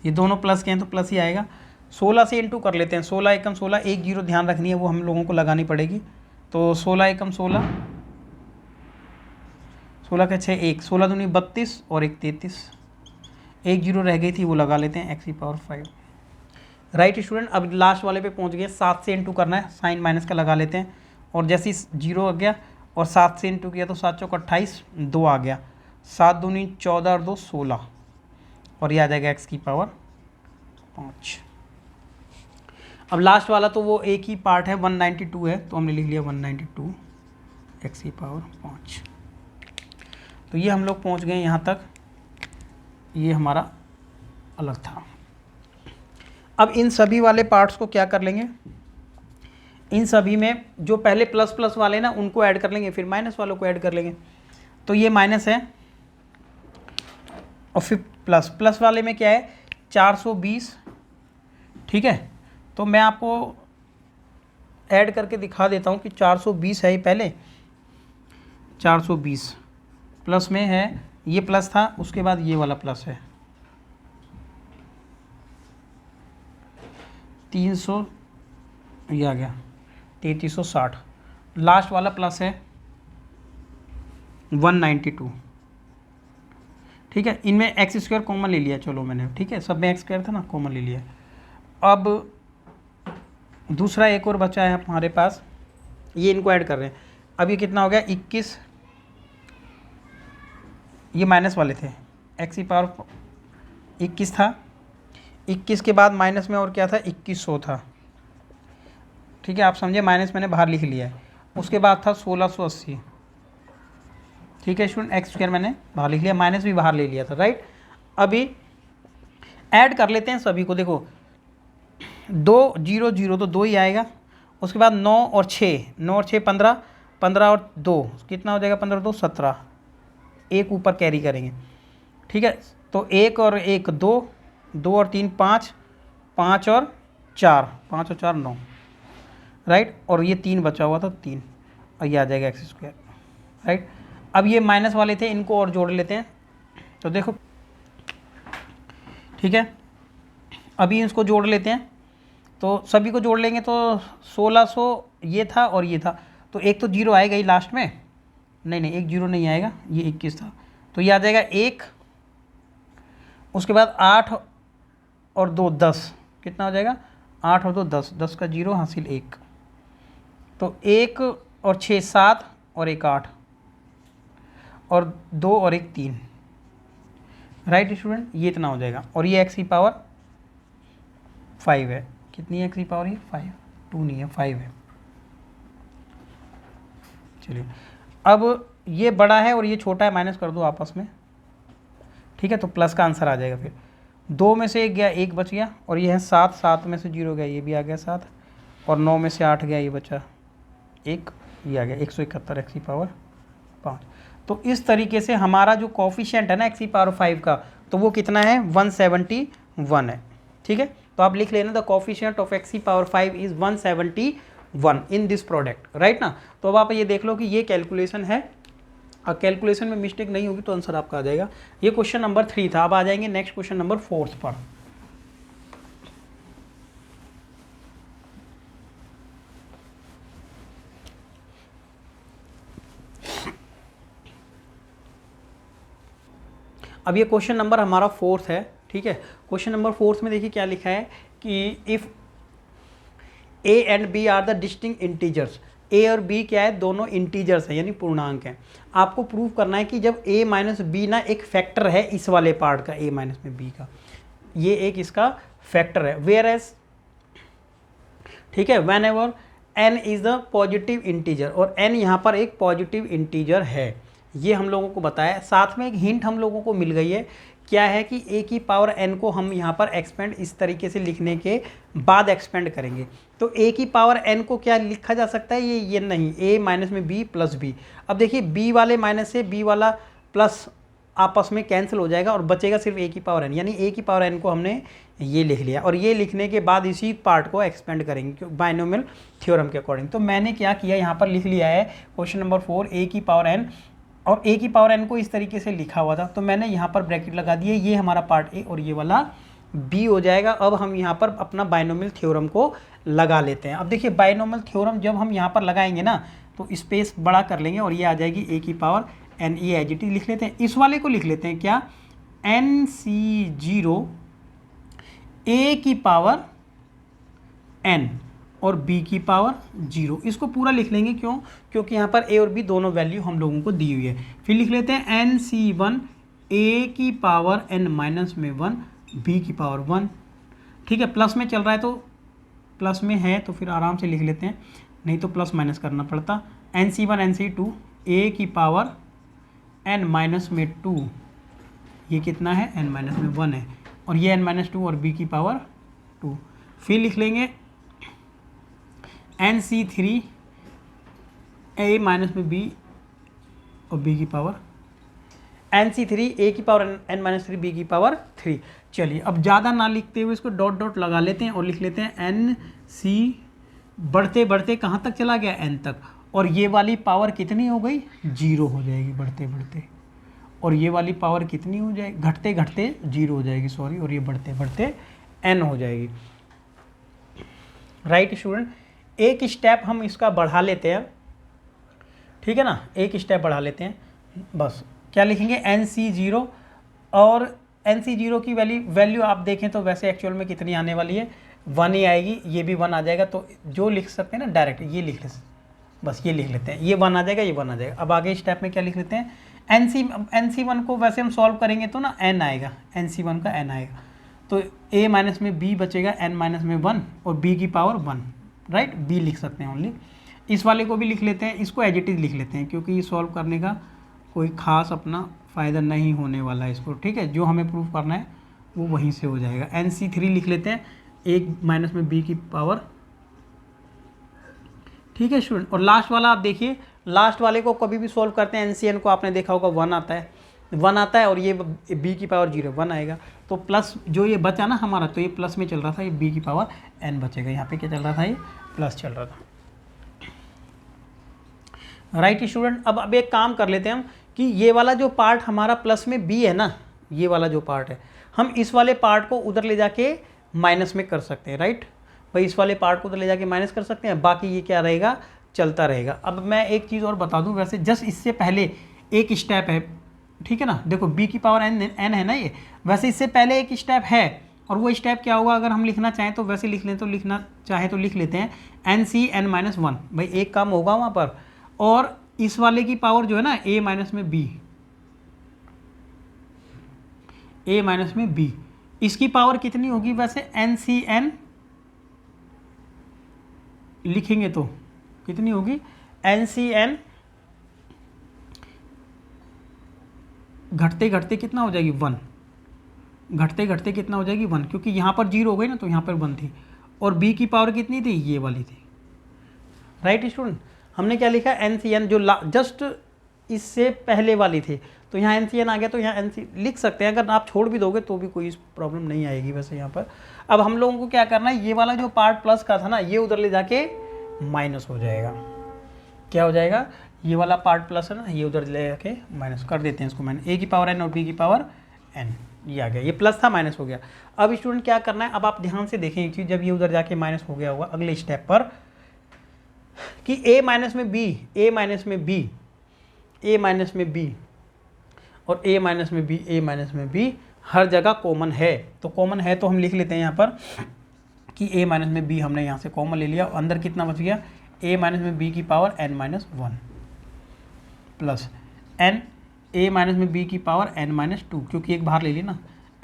ये दोनों प्लस के हैं तो प्लस ही आएगा। 16 से इंटू कर लेते हैं, 16 एकम 16, एक जीरो ध्यान रखनी है वो हम लोगों को लगानी पड़ेगी। तो 16 एकम 16, 16 का 6 1, 16 दूनी 32 और एक 33, एक जीरो रह गई थी वो लगा लेते हैं, एक्स की पावर 5। राइट स्टूडेंट, अब लास्ट वाले पे पहुंच गए, 7 से इंटू करना है, साइन माइनस का लगा लेते हैं, और जैसे जीरो आ गया और 7 से इंटू किया तो 7 चौक 28, 2 आ गया, 7 दूनी 14 और 2 16, और ये आ जाएगा एक्स की पावर 5। अब लास्ट वाला तो वो एक ही पार्ट है, 192 है, तो हमने लिख लिया 192 एक्स की पावर 5। तो ये हम लोग पहुंच गए यहाँ तक, ये हमारा अलग था। अब इन सभी वाले पार्ट्स को क्या कर लेंगे, इन सभी में जो पहले प्लस प्लस वाले ना उनको ऐड कर लेंगे, फिर माइनस वालों को ऐड कर लेंगे। तो ये माइनस है और फिर प्लस, प्लस वाले में क्या है 420। ठीक है, तो मैं आपको ऐड करके दिखा देता हूँ कि 420 है, ये पहले 420 प्लस में है, ये प्लस था, उसके बाद ये वाला प्लस है 300, ये आ गया 3360, लास्ट वाला प्लस है 192। ठीक है, इनमें एक्स स्क्वायर कॉमन ले लिया, चलो मैंने, ठीक है, सब में एक्स स्क्वायर था ना, कॉमन ले लिया। अब दूसरा एक और बचा है हमारे पास, ये इनको ऐड कर रहे हैं। अब ये कितना हो गया 21, ये माइनस वाले थे, एक्स की पावर 21 था, 21 के बाद माइनस में और क्या था 2100 था। ठीक है, आप समझे, माइनस मैंने बाहर लिख लिया है। उसके बाद था 1680। ठीक है स्टूडेंट, एक्स स्क्वायर मैंने बाहर लिख लिया, माइनस भी बाहर ले लिया था, राइट। अभी ऐड कर लेते हैं सभी को, देखो 2 0 0 तो 2 ही आएगा, उसके बाद 9 और 6, 9 और 6 15, 15 और 2 कितना हो जाएगा, 15 और 2 17, एक ऊपर कैरी करेंगे। ठीक है, तो 1 और 1 2, 2 और 3 5, 5 और 4, 5 और 4 9, राइट, और ये 3 बचा हुआ था 3, और ये आ जाएगा एक्स स्क्वायर, राइट। अब ये माइनस वाले थे, इनको और जोड़ लेते हैं, तो देखो, ठीक है, अभी इसको जोड़ लेते हैं, तो सभी को जोड़ लेंगे तो 1600 ये था और ये था, तो एक तो जीरो आएगा ही लास्ट में, नहीं एक जीरो नहीं आएगा, ये 21 था, तो ये आ जाएगा 1, उसके बाद 8 और 2 10, कितना हो जाएगा 8 और 2 10, 10 का जीरो हासिल 1, तो 1 और 6 7 और 1 8, और 2 और 1 3, राइट स्टूडेंट, ये इतना हो जाएगा। और ये एक्स की पावर 5 है, कितनी है एक्स की पावर, ये 5, 2 नहीं है 5 है। चलिए, अब ये बड़ा है और ये छोटा है, माइनस कर दो आपस में, ठीक है, तो प्लस का आंसर आ जाएगा। फिर 2 में से 1 गया, 1 बच गया, और ये है 7, 7 में से 0 गया, ये भी आ गया 7, और 9 में से 8 गया, ये बचा 1, ये आ गया 171 एक्स की पावर 5। तो इस तरीके से हमारा जो कोफिशिएंट है ना एक्स की पावर 5 का, तो वो कितना है 171 है। ठीक है, तो आप लिख लेना द कोफिशिएंट ऑफ एक्स की power 5 is 171 in this product, right ना। तो अब आप ये देख लो कि ये कैलकुलेशन है, और कैलकुलेशन में मिस्टेक नहीं होगी तो आंसर आपका आ जाएगा। ये क्वेश्चन नंबर 3 था। अब आ जाएंगे नेक्स्ट क्वेश्चन नंबर 4 पर। अब ये क्वेश्चन नंबर हमारा 4 है, ठीक है। क्वेश्चन नंबर 4 में देखिए क्या लिखा है कि if A and B are the distinct integers, A और बी क्या है, दोनों इंटीजर्स हैं यानी पूर्णांक हैं। आपको प्रूव करना है कि जब a माइनस बी ना एक फैक्टर है इस वाले पार्ट का, a माइनस में b का, ये एक इसका फैक्टर है, वेयर एज ठीक है, whenever n is the positive integer, और एन यहाँ पर एक पॉजिटिव इंटीजर है, ये हम लोगों को बताया। साथ में एक हिंट हम लोगों को मिल गई है, क्या है कि ए की पावर एन को हम यहाँ पर एक्सपेंड इस तरीके से लिखने के बाद एक्सपेंड करेंगे। तो ए की पावर एन को क्या लिखा जा सकता है, ये नहीं, ए माइनस में बी प्लस बी। अब देखिए बी वाले माइनस से बी वाला प्लस आपस में कैंसिल हो जाएगा और बचेगा सिर्फ ए की पावर एन, यानी ए की पावर एन को हमने ये लिख लिया, और ये लिखने के बाद इसी पार्ट को एक्सपेंड करेंगे बाइनोमियल थ्योरम के अकॉर्डिंग। तो मैंने क्या किया, यहाँ पर लिख लिया है क्वेश्चन नंबर 4 ए की पावर एन, और ए की पावर एन को इस तरीके से लिखा हुआ था, तो मैंने यहाँ पर ब्रैकेट लगा दिए, ये हमारा पार्ट ए और ये वाला बी हो जाएगा। अब हम यहाँ पर अपना बाइनोमियल थ्योरम को लगा लेते हैं। अब देखिए बाइनोमियल थ्योरम जब हम यहाँ पर लगाएंगे ना, तो स्पेस बड़ा कर लेंगे और ये आ जाएगी ए की पावर एन, ये एज इट इज लिख लेते हैं। इस वाले को लिख लेते हैं क्या, एन सी जीरो ए की पावर एन और b की पावर 0, इसको पूरा लिख लेंगे। क्यों, क्योंकि यहाँ पर a और b दोनों वैल्यू हम लोगों को दी हुई है। फिर लिख लेते हैं एन सी वन ए की पावर n माइनस में 1 b की पावर 1, ठीक है। प्लस में चल रहा है तो प्लस में है तो फिर आराम से लिख लेते हैं, नहीं तो प्लस माइनस करना पड़ता। N C one n C two a की पावर n माइनस में 2, ये कितना है n माइनस में 1 है, और ये n माइनस 2 और b की पावर 2। फिर लिख लेंगे एन सी थ्री ए माइनस में बी और बी की पावर, एन सी थ्री ए की पावर एन माइनस 3 बी की पावर 3। चलिए अब ज़्यादा ना लिखते हुए इसको डॉट डॉट लगा लेते हैं और लिख लेते हैं एन सी, बढ़ते बढ़ते कहाँ तक चला गया, एन तक, और ये वाली पावर कितनी हो गई, 0 हो जाएगी बढ़ते बढ़ते, और ये वाली पावर कितनी हो जाएगी, घटते घटते 0 हो जाएगी, सॉरी, और ये बढ़ते बढ़ते n हो जाएगी। राइट स्टूडेंट, एक स्टेप हम इसका बढ़ा लेते हैं, ठीक है ना, एक स्टेप बढ़ा लेते हैं। बस क्या लिखेंगे, एन सी जीरो, और एन सी जीरो की वैल्यू आप देखें तो वैसे एक्चुअल में कितनी आने वाली है, 1 ही आएगी, ये भी 1 आ जाएगा। तो जो लिख सकते हैं ना डायरेक्ट ये लिख ले, बस ये लिख लेते हैं, ये 1 आ जाएगा, ये 1 आ जाएगा। अब आगे स्टेप में क्या लिख लेते हैं, एन सी वन को वैसे हम सॉल्व करेंगे तो ना n आएगा, एन सी वन का n आएगा, तो a माइनस में b बचेगा n माइनस में 1 और b की पावर 1, राइट, b लिख सकते हैं ओनली। इस वाले को भी लिख लेते हैं, इसको एज इट इज लिख लेते हैं, क्योंकि ये सॉल्व करने का कोई ख़ास अपना फ़ायदा नहीं होने वाला है इसको, ठीक है। जो हमें प्रूव करना है वो वहीं से हो जाएगा। एन सी थ्री लिख लेते हैं, 1 माइनस में b की पावर, ठीक है स्टूडेंट। और लास्ट वाला आप देखिए, लास्ट वाले को कभी भी सॉल्व करते हैं NCN को, आपने देखा होगा 1 आता है, 1 आता है, और ये b की पावर 0, 1 आएगा, तो प्लस जो ये बचा ना हमारा, तो ये प्लस में चल रहा था, ये b की पावर n बचेगा। यहाँ पे क्या चल रहा था, ये प्लस चल रहा था। राइट स्टूडेंट, अब एक काम कर लेते हैं हम कि ये वाला जो पार्ट हमारा प्लस में b है ना, ये वाला जो पार्ट है, हम इस वाले पार्ट को उधर ले जाके माइनस में कर सकते हैं। राइट भाई, इस वाले पार्ट को उधर ले जाके माइनस कर सकते हैं, बाकी ये क्या रहेगा, चलता रहेगा। अब मैं एक चीज़ और बता दूं, वैसे जस्ट इससे पहले एक स्टेप है, ठीक है ना, देखो b की पावर n है ना ये, वैसे इससे पहले एक स्टेप है, और वो स्टेप क्या होगा, अगर हम लिखना चाहें तो वैसे लिख लें, तो लिखना चाहे तो लिख लेते हैं एन सी एन माइनस 1, भाई एक काम होगा वहाँ पर। और इस वाले की पावर जो है ना a माइनस में b, a माइनस में b, इसकी पावर कितनी होगी, वैसे एन सी एन लिखेंगे तो कितनी होगी, एन सी एन घटते घटते कितना हो जाएगी, 1, घटते घटते कितना हो जाएगी, 1, क्योंकि यहाँ पर 0 हो गई ना, तो यहाँ पर 1 थी, और b की पावर कितनी थी, ये वाली थी। राइट स्टूडेंट, हमने क्या लिखा, एन सी एन जो जस्ट इससे पहले वाली थी, तो यहाँ एन सी एन आ गया, तो यहाँ एन सी लिख सकते हैं, अगर आप छोड़ भी दोगे तो भी कोई प्रॉब्लम नहीं आएगी वैसे यहाँ पर। अब हम लोगों को क्या करना है, ये वाला जो पार्ट प्लस का था ना, ये उधर ले जाके माइनस हो जाएगा। क्या हो जाएगा, ये वाला पार्ट प्लस है ना, ये उधर ले जाके माइनस कर देते हैं इसको, मैंने a की पावर n और b की पावर n, ये आ गया, ये प्लस था माइनस हो गया। अब स्टूडेंट क्या करना है, अब आप ध्यान से देखें एक चीज़, जब ये उधर जाके माइनस हो गया होगा अगले स्टेप पर, कि a माइनस में b, a माइनस में b, a माइनस में b और a माइनस में b, a माइनस में b हर जगह कॉमन है। तो कॉमन है तो हम लिख लेते हैं यहाँ पर कि a माइनस में b हमने यहाँ से कॉमन ले लिया, अंदर कितना बच गया, a माइनस में b की power n minus 1 plus n, a minus में b की पावर n माइनस 2, क्योंकि एक बाहर ले ली ना,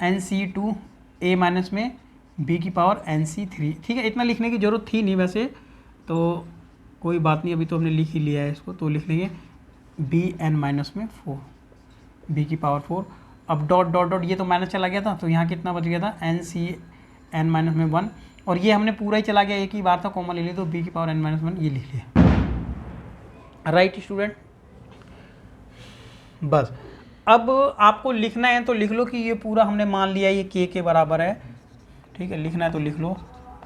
n c 2 a माइनस में बी की पावर NC3, ठीक है। इतना लिखने की ज़रूरत थी नहीं वैसे, तो कोई बात नहीं, अभी तो हमने लिख ही लिया है इसको, तो लिख लेंगे Bn-4, बी की पावर 4। अब डॉट डॉट डॉट, ये तो माइनस चला गया था, तो यहाँ कितना बच गया था NCn-1, और ये हमने पूरा ही चला गया, एक ही बार था, कॉमन ले लिया, तो बी की पावर n-1 ये लिख लिया। राइट स्टूडेंट, बस अब आपको लिखना है तो लिख लो कि ये पूरा हमने मान लिया ये k के बराबर है, ठीक है। लिखना है तो लिख लो,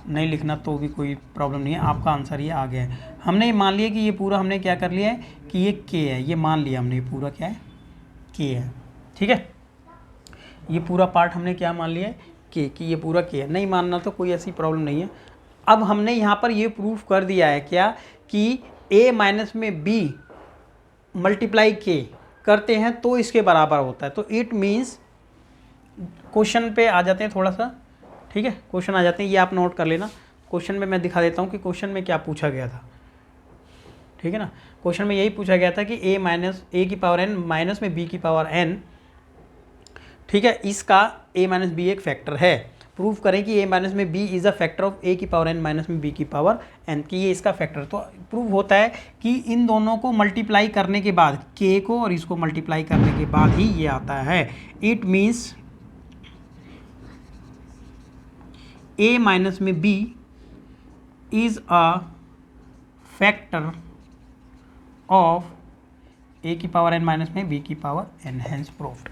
नहीं लिखना तो भी कोई प्रॉब्लम नहीं है, आपका आंसर ये आ गया है। हमने ये मान लिया कि ये पूरा हमने क्या कर लिया है कि ये k है, ये मान लिया हमने, ये पूरा क्या है k है, ठीक है। ये पूरा पार्ट हमने क्या मान लिया है k, कि ये पूरा k है, नहीं मानना तो कोई ऐसी प्रॉब्लम नहीं है। अब हमने यहाँ पर ये प्रूफ कर दिया है क्या कि a माइनस में b मल्टीप्लाई k करते हैं तो इसके बराबर होता है। तो इट मीन्स, क्वेश्चन पे आ जाते हैं थोड़ा सा, ठीक है। क्वेश्चन आ जाते हैं, ये आप नोट कर लेना। क्वेश्चन में मैं दिखा देता हूँ कि क्वेश्चन में क्या पूछा गया था, ठीक है ना। क्वेश्चन में यही पूछा गया था कि a की पावर n माइनस में b की पावर n, ठीक है, इसका a माइनस b एक फैक्टर है। प्रूफ करें कि a माइनस में b is a factor of a की पावर n माइनस में b की पावर n, कि ये इसका फैक्टर। तो प्रूव होता है कि इन दोनों को मल्टीप्लाई करने के बाद, k को और इसको मल्टीप्लाई करने के बाद ही ये आता है। इट मीन्स a माइनस में b is a factor of a की पावर n माइनस में b की पावर n, हैंस प्रूव्ड।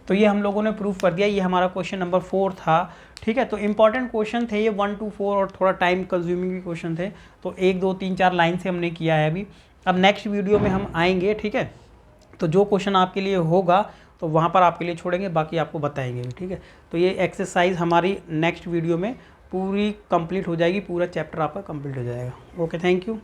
तो ये हम लोगों ने प्रूफ कर दिया। ये हमारा क्वेश्चन नंबर 4 था, ठीक है। तो इंपॉर्टेंट क्वेश्चन थे ये 1 to 4, और थोड़ा टाइम कंज्यूमिंग भी क्वेश्चन थे। तो 1 2 3 4 लाइन से हमने किया है अभी। अब नेक्स्ट वीडियो में हम आएंगे, ठीक है। तो जो क्वेश्चन आपके लिए होगा तो वहाँ पर आपके लिए छोड़ेंगे, बाकी आपको बताएंगे भी, ठीक है। तो ये एक्सरसाइज हमारी नेक्स्ट वीडियो में पूरी कंप्लीट हो जाएगी, पूरा चैप्टर आपका कंप्लीट हो जाएगा। Okay, thank you.